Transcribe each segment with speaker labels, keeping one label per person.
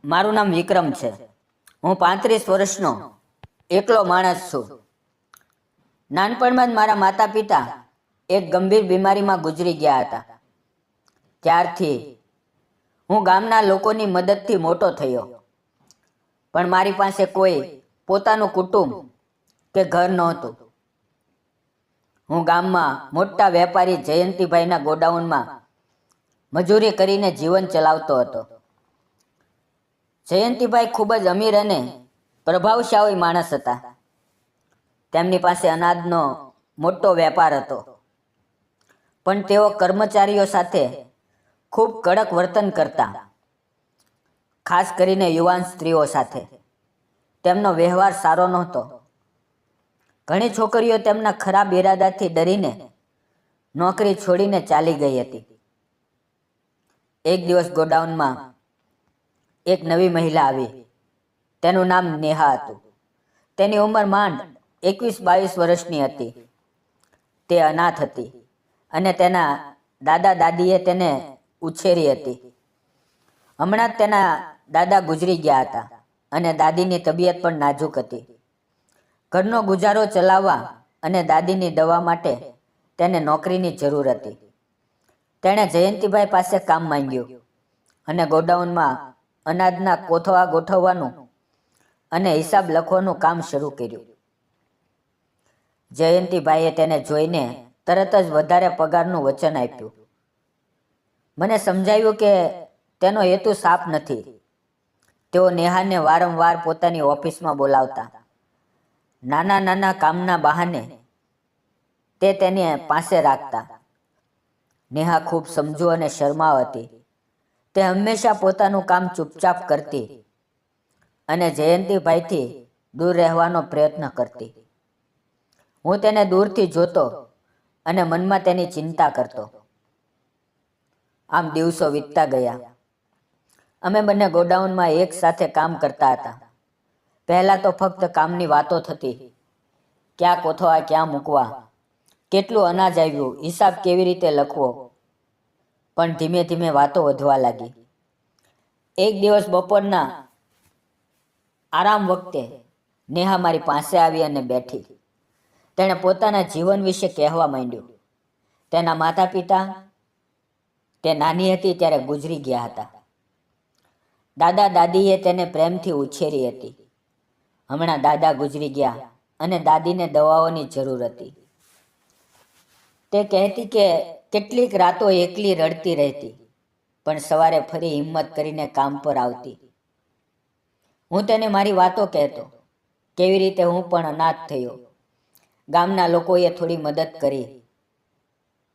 Speaker 1: મારું નામ વિક્રમ છે. હું 35 વર્ષનો એકલો માણસ છું. નાનપણમાં જ મારા માતા પિતા એક ગંભીર બીમારીમાં ગુજરી ગયા હતા. ત્યારથી હું ગામના લોકોની મદદથી મોટો થયો, પણ મારી પાસે કોઈ પોતાનું કુટુંબ કે ઘર નહોતું. હું ગામમાં મોટા વેપારી જયંતિભાઈના ગોડાઉનમાં મજૂરી કરીને જીવન ચલાવતો હતો. જયંતિભાઈ ખૂબ જ અમીર અને પ્રભાવશાળી માણસ હતા. તેમની પાસે અનાજનો મોટો વેપાર હતો, પણ તેઓ કર્મચારીઓ સાથે ખૂબ કડક વર્તન કરતા. ખાસ કરીને યુવાન સ્ત્રીઓ સાથે તેમનો વ્યવહાર સારો નહોતો. ઘણી છોકરીઓ તેમના ખરાબ ઈરાદાથી ડરીને નોકરી છોડીને ચાલી ગઈ હતી. એક દિવસ ગોડાઉનમાં એક નવી મહિલા આવી. તેનું નામ નેહા હતું. તેની ઉંમર માંડ 21-22 વર્ષની હતી. તે અનાથ હતી અને તેના દાદા દાદીએ તેને ઉછેરી હતી. હમણાં જ તેના દાદા ગુજરી ગયા હતા અને દાદીની તબિયત પણ નાજુક હતી. ઘરનો ગુજારો ચલાવવા અને દાદીની દવા માટે તેને નોકરીની જરૂર હતી. તેણે જયંતિભાઈ પાસે કામ માંગ્યું અને ગોડાઉનમાં અનાજના કોથળા ગોઠવવાનું અને હિસાબ લખવાનું કામ શરૂ કર્યું. જયંતિભાઈએ તેને જોઈને તરત જ વધારે પગારનું વચન આપ્યું. મને સમજાયું કે તેનો હેતુ સાફ નથી. તેઓ નેહાને વારંવાર પોતાની ઓફિસમાં બોલાવતા. નાના નાના કામના બહાને તે તેની પાસે રાખતા. નેહા ખૂબ સમજુ અને શરમાળ હતી. તે હંમેશા પોતાનું કામ ચૂપચાપ કરતી અને જયંતિભાઈથી દૂર રહેવાનો પ્રયત્ન કરતી. હું તેને દૂરથી જોતો અને મનમાં તેની ચિંતા કરતો. આમ દિવસો વીતતા ગયા. અમે બંને ગોડાઉનમાં એક સાથે કામ કરતા હતા. પહેલાં તો ફક્ત કામની વાતો થતી. ક્યાં કોથળા ક્યાં મૂકવા, કેટલું અનાજ આવ્યું, હિસાબ કેવી રીતે લખવો. પણ ધીમે ધીમે વાતો વધવા લાગી. એક દિવસ બપોરના આરામ વખતે નેહા મારી પાસે આવી અને બેઠી. તેણે પોતાના જીવન વિશે કહેવા માંડ્યું. તેના માતા પિતા તે નાની હતી ત્યારે ગુજરી ગયા હતા. દાદા દાદીએ તેને પ્રેમથી ઉછેરી હતી. હમણાં દાદા ગુજરી ગયા અને દાદીને દવાઓની જરૂર હતી. તે કહેતી કે કેટલીક રાતો એકલી રડતી રહેતી, પણ સવારે ફરી હિંમત કરીને કામ પર આવતી. હું તેને મારી વાતો કહેતો, કેવી રીતે હું પણ અનાથ થયો. ગામના લોકોએ થોડી મદદ કરી,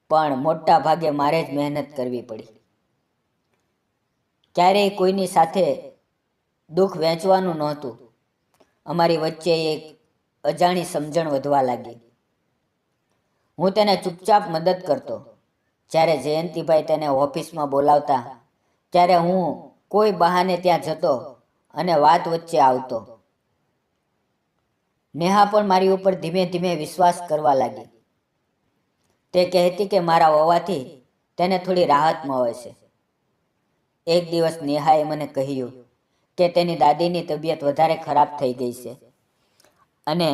Speaker 1: પણ મોટા ભાગે મારે જ મહેનત કરવી પડી. ક્યારેય કોઈની સાથે દુઃખ વહેંચવાનું નહોતું. અમારી વચ્ચે એક અજાણી સમજણ વધવા લાગી. હું તેને ચૂપચાપ મદદ કરતો. જ્યારે જયંતિભાઈ તેને ઓફિસમાં બોલાવતા ત્યારે હું કોઈ બહાને ત્યાં જતો અને વાત વચ્ચે આવતો. નેહા પણ મારી ઉપર ધીમે ધીમે વિશ્વાસ કરવા લાગી. તે કહેતી કે મારા હોવાથી તેને થોડી રાહત મળે છે. એક દિવસ નેહાએ મને કહ્યું કે તેની દાદીની તબિયત વધારે ખરાબ થઈ ગઈ છે અને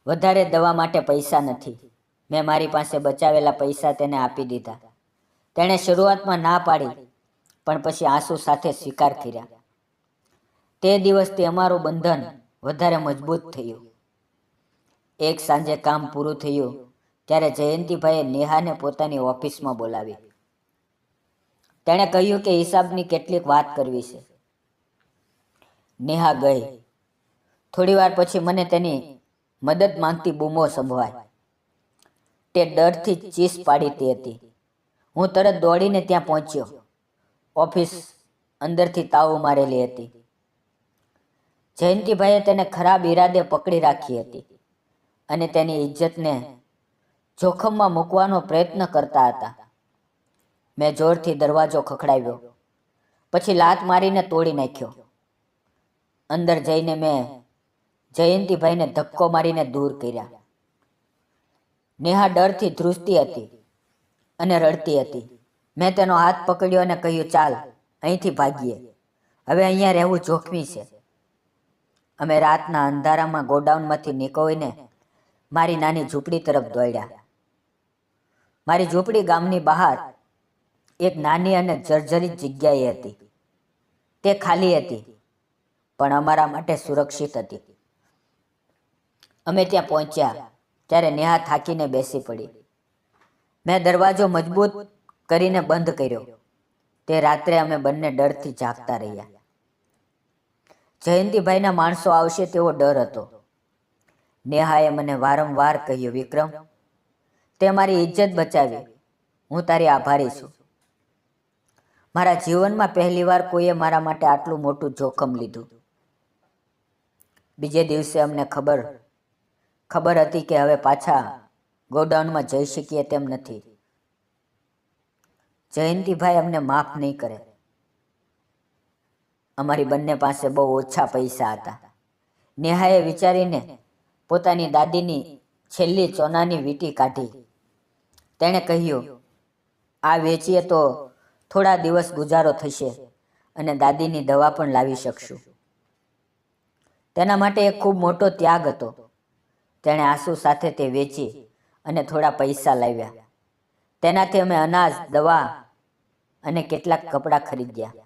Speaker 1: વધારે દવા માટે પૈસા નથી. મેં મારી પાસે બચાવેલા પૈસા તેને આપી દીધા. તેણે શરૂઆતમાં ના પાડી, પણ પછી આંસુ સાથે સ્વીકાર કર્યા. તે દિવસથી અમારું બંધન વધારે મજબૂત થયું. એક સાંજે કામ પૂરું થયું ત્યારે જયંતિભાઈએ નેહાને પોતાની ઓફિસમાં બોલાવી. તેણે કહ્યું કે હિસાબની કેટલીક વાત કરવી છે. નેહા ગઈ. થોડી વાર પછી મને તેની મદદ માંગતી બૂમો સંભળાઈ. તે ડરથી ચીસ પાડીતી હતી. હું તરત દોડીને ત્યાં પહોંચ્યો. ઓફિસ અંદરથી તાળું મારેલી હતી. જયંતિભાઈએ તેને ખરાબ ઈરાદે પકડી રાખી હતી અને તેની ઇજ્જતને જોખમમાં મૂકવાનો પ્રયત્ન કરતા હતા. મેં જોરથી દરવાજો ખખડાવ્યો, પછી લાત મારીને તોડી નાખ્યો. અંદર જઈને મેં જયંતિભાઈને ધક્કો મારીને દૂર કર્યા. નેહા ડરથી ધ્રુજતી હતી અને રડતી હતી. મેં તેનો હાથ પકડ્યો અને કહ્યું, ચાલ અહીંથી ભાગીએ. હવે અહીંયા રહેવું જોખમી છે. અમે રાતના અંધારામાં ગોડાઉનમાંથી નીકળીને મારી નાની ઝૂંપડી તરફ દોડ્યા. મારી ઝૂંપડી ગામની બહાર એક નાની અને જર્જરિત જગ્યાએ હતી. તે ખાલી હતી, પણ અમારા માટે સુરક્ષિત હતી. અમે ત્યાં પહોંચ્યા ત્યારે નેહા થાકીને બેસી પડી. મેં દરવાજો મજબૂત કરીને બંધ કર્યો. તે રાત્રે અમે બંને ડરથી જાગતા રહ્યા. જયંતિભાઈના માણસો આવશે તેવો ડર હતો. નેહાએ મને વારંવાર કહ્યું, વિક્રમ, તે મારી ઇજ્જત બચાવી. હું તારી આભારી છું. મારા જીવનમાં પહેલીવાર કોઈએ મારા માટે આટલું મોટું જોખમ લીધું. બીજે દિવસે અમને ખબર હતી કે હવે પાછા ગોડાઉનમાં જઈ શકીએ તેમ નથી. જયંતિભાઈ અમને માફ નહીં કરે. અમારી બંને પાસે બહુ ઓછા પૈસા હતા. નેહાએ વિચારીને પોતાની દાદીની છેલ્લી સોનાની વીંટી કાઢી. તેણે કહ્યું, આ વેચીએ તો થોડા દિવસ ગુજારો થશે અને દાદીની દવા પણ લાવી શકશું. તેના માટે એક ખૂબ મોટો ત્યાગ હતો. તેણે આંસુ સાથે તે વેચી અને થોડા પૈસા લાવ્યા. તેનાથી અમે અનાજ, દવા અને કેટલાક કપડાં ખરીદ્યા.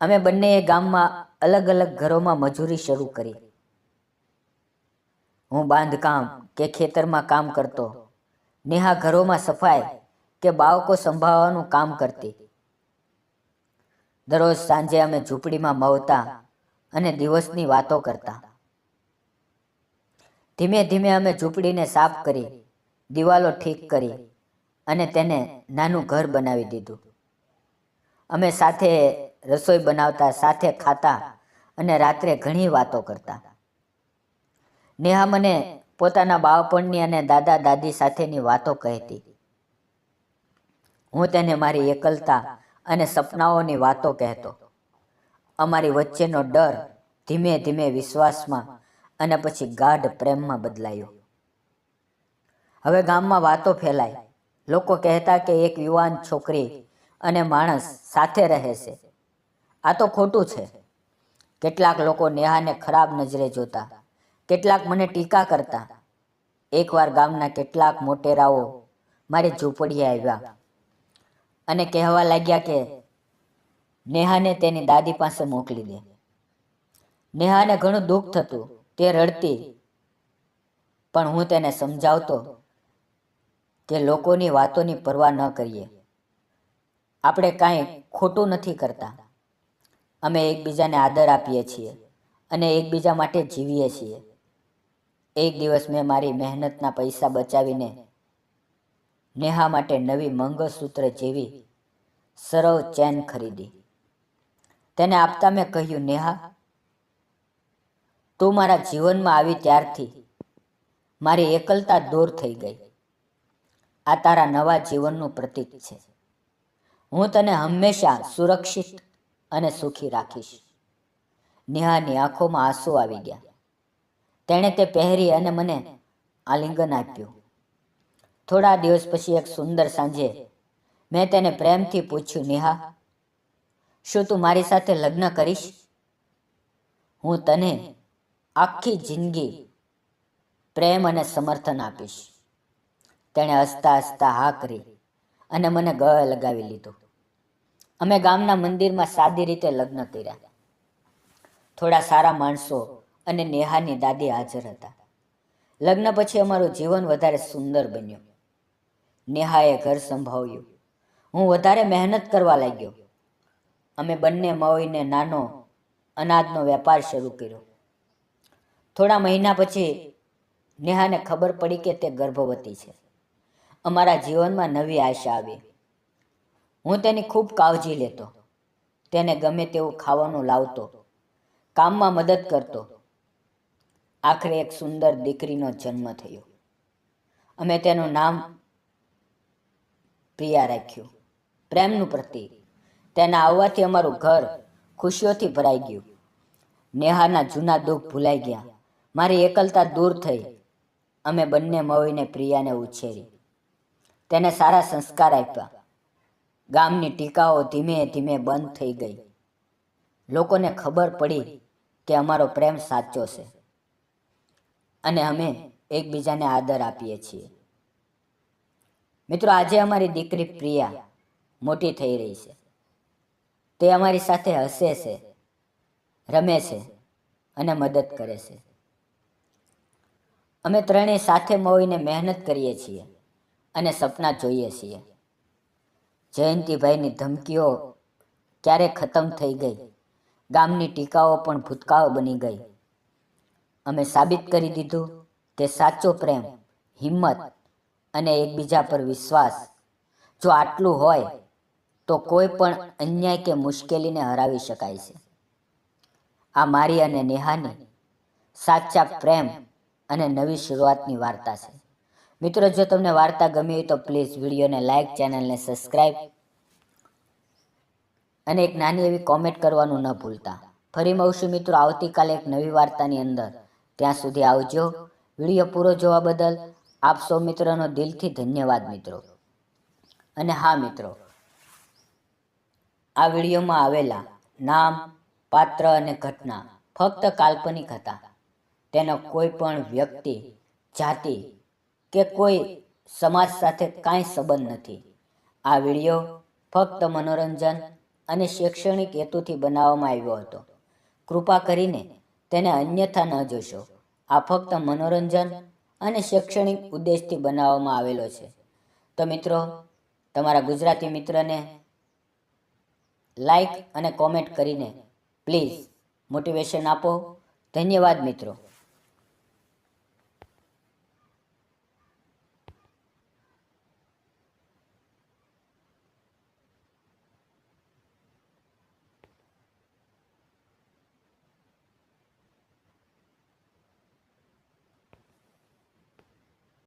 Speaker 1: અમે બંનેએ ગામમાં અલગ અલગ ઘરોમાં મજૂરી શરૂ કરી. હું બાંધકામ કે ખેતરમાં કામ કરતો. નેહા ઘરોમાં સફાઈ કે બાળકો સંભાળવાનું કામ કરતી. દરરોજ સાંજે અમે ઝૂંપડીમાં મવતા અને દિવસની વાતો કરતા. ધીમે ધીમે અમે ઝૂંપડીને સાફ કરી, દિવાલો ઠીક કરી અને તેને નાનું ઘર બનાવી દીધું. અમે સાથે રસોઈ બનાવતા, સાથે ખાતા અને રાત્રે ઘણી વાતો કરતા. નેહા મને પોતાના બાળપણની અને દાદા દાદી સાથેની વાતો કહેતી. હું તેને મારી એકલતા અને સપનાઓની વાતો કહેતો. અમારી વચ્ચેનો ડર ધીમે ધીમે વિશ્વાસમાં અને પછી ગાઢ પ્રેમમાં બદલાયો. હવે ગામમાં વાતો ફેલાઈ. લોકો કહેતા કે એક યુવાન છોકરી અને માણસ સાથે રહે છે. આ તો ખોટું છે. કેટલાક લોકો નેહાને ખરાબ નજરે જોતા, કેટલાક મને ટીકા કરતા. એકવાર ગામના કેટલાક મોટેરાઓ મારી ઝૂંપડીએ આવ્યા અને કહેવા લાગ્યા કે નેહાને તેની દાદી પાસે મોકલી દે. નેહાને ઘણું દુઃખ થતું. તે રડતી, પણ હું તેને સમજાવતો કે લોકોની વાતોની પરવા ન કરીએ. આપણે કાંઈ ખોટું નથી કરતા. અમે એકબીજાને આદર આપીએ છીએ અને એકબીજા માટે જીવીએ છીએ. એક દિવસ મેં મારી મહેનતના પૈસા બચાવીને નેહા માટે નવી મંગળસૂત્ર જેવી સરળ ચેન ખરીદી. તેને આપતા મેં કહ્યું, નેહા, તું મારા જીવનમાં આવી ત્યારથી મારી એકલતા દૂર થઈ ગઈ. આ તારા નવા જીવનનું પ્રતીક છે. હું તને હંમેશા સુરક્ષિત અને સુખી રાખીશ. નેહાની આંખોમાં આંસુ આવી ગયા. તેણે તે પહેરી અને મને આલિંગન આપ્યું. થોડા દિવસ પછી એક સુંદર સાંજે મેં તેને પ્રેમથી પૂછ્યું, નેહા, શું તું મારી સાથે લગ્ન કરીશ? હું તને આખી જિંદગી પ્રેમ અને સમર્થન આપીશ. તેણે હસતા હસતા હા કરી અને મને ગળે લગાવી લીધું. અમે ગામના મંદિરમાં સાદી રીતે લગ્ન કર્યા. થોડા સારા માણસો અને નેહાની દાદી હાજર હતા. લગ્ન પછી અમારું જીવન વધારે સુંદર બન્યું. નેહાએ ઘર સંભાળ્યું. હું વધારે મહેનત કરવા લાગ્યો. અમે બંને મળીને નાનો અનાજનો વેપાર શરૂ કર્યો. થોડા મહિના પછી નેહાને ખબર પડી કે તે ગર્ભવતી છે. અમારા જીવનમાં નવી આશા આવી. હું તેની ખૂબ કાળજી લેતો. તેને ગમે તેવું ખાવાનું લાવતો, કામમાં મદદ કરતો. આખરે એક સુંદર દીકરીનો જન્મ થયો. અમે તેનું નામ પ્રિયા રાખ્યું, પ્રેમનું પ્રતીક. તેના આવવાથી અમારું ઘર ખુશીઓથી ભરાઈ ગયું. નેહાના જૂના દુઃખ ભૂલાઈ ગયા. મારી એકલતા દૂર થઈ. અમે બંને મળીને પ્રિયાને ઉછેરી. તેને સારા સંસ્કાર આપ્યા. ગામની ટીકાઓ ધીમે ધીમે બંધ થઈ ગઈ. લોકોને ખબર પડી કે અમારો પ્રેમ સાચો છે અને અમે એકબીજાને આદર આપીએ છીએ. મિત્રો, આજે અમારી દીકરી પ્રિયા મોટી થઈ રહી છે. તે અમારી સાથે હસે છે, રમે છે અને મદદ કરે છે. અમે ત્રણેય સાથે મળીને મહેનત કરીએ છીએ અને સપના જોઈએ છીએ. જયંતિભાઈની ધમકીઓ ક્યારે ખતમ થઈ ગઈ, ગામની ટીકાઓ પણ ભૂતકાળ બની ગઈ. અમે સાબિત કરી દીધું કે સાચો પ્રેમ, હિંમત અને એકબીજા પર વિશ્વાસ, જો આટલું હોય તો કોઈ પણ અન્યાય કે મુશ્કેલીને હરાવી શકાય છે. આ મારી અને નેહાની સાચા પ્રેમ અને નવી શરૂઆતની વાર્તા છે. મિત્રો, જો તમને વાર્તા ગમી હોય તો પ્લીઝ વિડીયોને લાઇક, ચેનલને સબસ્ક્રાઈબ અને એક નાની એવી કોમેન્ટ કરવાનું ન ભૂલતા. ફરી મળશું મિત્રો આવતીકાલે એક નવી વાર્તાની અંદર. ત્યાં સુધી આવજો. વિડીયો પૂરો જોવા બદલ આપ સૌ મિત્રોનો દિલથી ધન્યવાદ મિત્રો. અને હા મિત્રો, આ વિડીયોમાં આવેલા નામ, પાત્ર અને ઘટના ફક્ત કાલ્પનિક હતા. તેનો કોઈ પણ વ્યક્તિ, જાતિ કે કોઈ સમાજ સાથે કાંઈ સંબંધ નથી. આ વિડીયો ફક્ત મનોરંજન અને શૈક્ષણિક હેતુથી બનાવવામાં આવ્યો હતો. કૃપા કરીને તેને અન્યથા ન જોશો. આ ફક્ત મનોરંજન અને શૈક્ષણિક ઉદ્દેશથી બનાવવામાં આવેલો છે. તો મિત્રો, તમારા ગુજરાતી મિત્રને લાઈક અને કોમેન્ટ કરીને પ્લીઝ મોટિવેશન આપો. ધન્યવાદ મિત્રો.